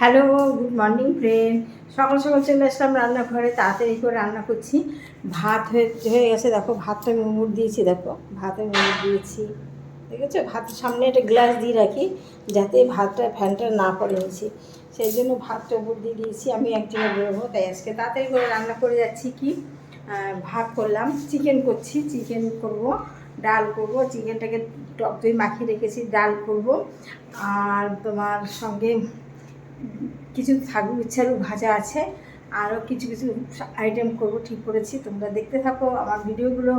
Hello, good morning friend. সকাল সকাল চলে আসলাম রান্নাঘরে, তাড়াতাড়ি করে রান্না করছি। ভাত হয়ে গেছে, দেখো ভাতটা আমি মুড় দিয়েছি, দেখো ভাতে মুড় দিয়েছি, দেখেছো? ভাতের সামনে একটা গ্লাস দিয়ে রাখি যাতে ভাতটা ফ্যানটা না পড়ে নিয়েছি, সেই জন্য ভাতটা উপর দিয়ে দিয়েছি। আমি এক জায়গায় বেরোবো, তাই আজকে তাড়াতাড়ি করে রান্না করে যাচ্ছি। কি ভাত করলাম, চিকেন করছি, চিকেন করব, ডাল করব, চিকেনটাকে টক দই মাখিয়ে রেখেছি, ডাল করব, আর তোমার সঙ্গে কিছু ছাগু ইচ্ছারু ভাজা আছে, আরও কিছু কিছু আইটেম করব ঠিক করেছি। তোমরা দেখতে থাকো আমার ভিডিওগুলো।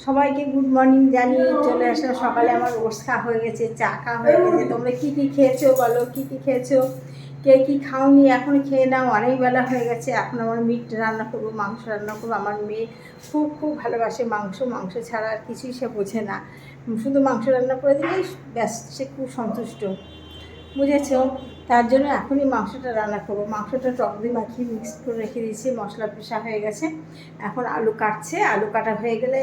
সবাইকে গুড মর্নিং জানিয়ে চলে আসলাম সকালে। আমার ওটস খাওয়া হয়ে গেছে, চা খাওয়া হয়ে গেছে। তোমরা কী কী খেয়েছো বলো, কী কী খেয়েছো, কে কী খাওনি এখন খেয়ে নাও, অনেক বেলা হয়ে গেছে। এখন আমার মিট রান্না করবো, মাংস রান্না করবো। আমার মেয়ে খুব খুব ভালোবাসে মাংস, মাংস ছাড়া আর কিছুই সে বোঝে না। শুধু মাংস রান্না করে দিলেই ব্যাস, সে খুব সন্তুষ্ট, বুঝেছ? তার জন্য এখনই মাংসটা রান্না করবো। মাংসটা টক দিয়ে মাখিয়ে মিক্স করে রেখে দিয়েছি, মশলা পেশা হয়ে গেছে। এখন আলু কাটছে, আলু কাটা হয়ে গেলে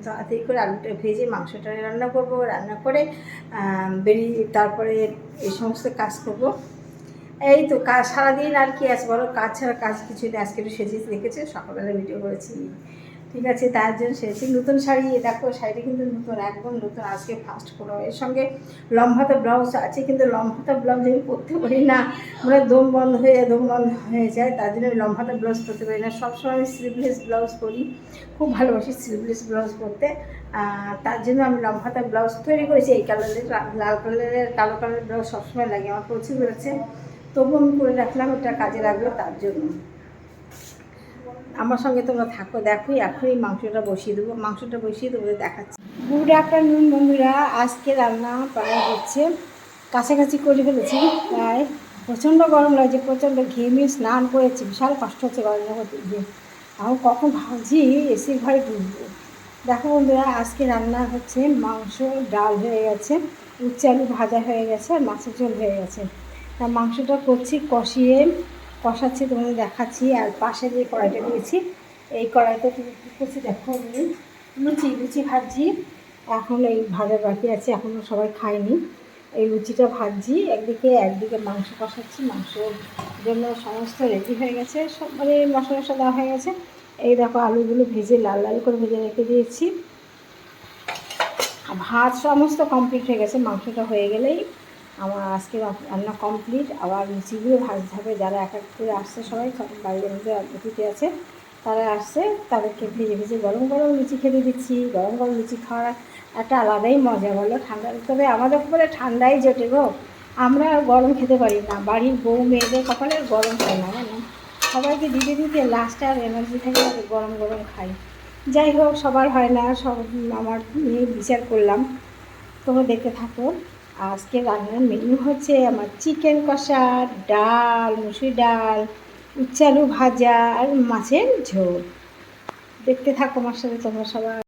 তাড়াতাড়ি করে আলুটা ভেজে মাংসটা রান্না করব। রান্না করে তারপরে এই সমস্ত কাজ করব। এই তো কাজ সারাদিন আর কি আছে বলো, কাজ ছাড়া কাজ কিছু নেই। আজকে একটু সেজে রেখেছে, সকালবেলা ভিডিও করেছি, ঠিক আছে? তার জন্য সেরেছি। নতুন শাড়ি, দেখো শাড়িটা কিন্তু নতুন, একদম নতুন, আজকে ফার্স্ট করো। এর সঙ্গে লম্বাতে ব্লাউজ আছে, কিন্তু লম্বাতে ব্লাউজ আমি পরতে পারি না, মানে দম বন্ধ হয়ে যায়, তার জন্য আমি লম্বাতে ব্লাউজ পরতে পারি না। সবসময় আমি স্লিভলেস ব্লাউজ পরি, খুব ভালোবাসি স্লিভলেস ব্লাউজ পরতে। তার জন্য আমি লম্বাতে ব্লাউজ তৈরি করেছি। এই কালারের, লাল কালারের, কালো কালারের ব্লাউজ সবসময় লাগে আমার, প্রচুর বেরোচ্ছে, তবু আমি করে রাখলাম, এটা কাজে লাগলো তার জন্য। আমার সঙ্গে তোমরা থাকো, দেখো এখনই মাংসটা বসিয়ে দেবো, মাংসটা বসিয়ে তোমাদের দেখাচ্ছি। গুড আফটারনুন বন্ধুরা, আজকে রান্না প্রায় হচ্ছে কাছাকাছি করে ফেলেছি প্রায়। প্রচণ্ড গরম লাগছে, প্রচণ্ড ঘেমে স্নান করেছি, বিশাল কষ্ট হচ্ছে গরমের মধ্যে গিয়ে। এখন কখন ভাবছি এসির ঘরে ঢুকবো। দেখো বন্ধুরা, আজকে রান্না হচ্ছে মাংস, ডাল হয়ে গেছে, উচ্ছে আলু ভাজা হয়ে গেছে, আর মাছের ঝোল হয়ে গেছে। তা মাংসটা করছি, কষাচ্ছি, তোমাদের দেখাচ্ছি। আর পাশে যে কড়াইটা দিয়েছি, এই কড়াইতে তুমি কী করছি দেখো, আমি লুচি ভাজছি। এখন এই ভাজা বাকি আছে, এখনও সবাই খায়নি। এই লুচিটা ভাজছি একদিকে মাংস কষাচ্ছি। মাংসর জন্য সমস্ত রেডি হয়ে গেছে, সব মানে মশলা দেওয়া হয়ে গেছে। এই দেখো আলুগুলো ভেজে লাল লাল করে ভেজে রেখে দিয়েছি। ভাত সমস্ত কমপ্লিট হয়ে গেছে, মাংসটা হয়ে গেলেই আমার আজকে রান্না কমপ্লিট। আবার লুচিগুলো ভাজতে হবে, যারা এক এক করে আসছে, সবাই বাড়ির মধ্যে অতিথি আছে, তারা আসছে, তাদেরকে ভেজে ভেজে গরম গরম লুচি খেতে দিচ্ছি। গরম গরম লুচি খাওয়ার একটা আলাদাই মজা বলো, ঠান্ডা, তবে আমাদের উপরে ঠান্ডাই জোটে গো, আমরা গরম খেতে পারি না। বাড়ির বউ মেয়েদের কপালে গরম খায় না, জানো? সবাইকে দিতে দিতে লাস্টে আর এনার্জি থাকে, গরম গরম খাই। যাই হোক, সবার হয় না, সব আমার নিয়ে বিচার করলাম। তোমরা দেখতে থাকো। আজকে রান্নার মেনু হচ্ছে আমার চিকেন কষা, ডাল, মুসুর ডাল, উচ্ছে আলু ভাজা, আর মাছের ঝোল। দেখতে থাকো আমার সাথে তোমরা সবাই।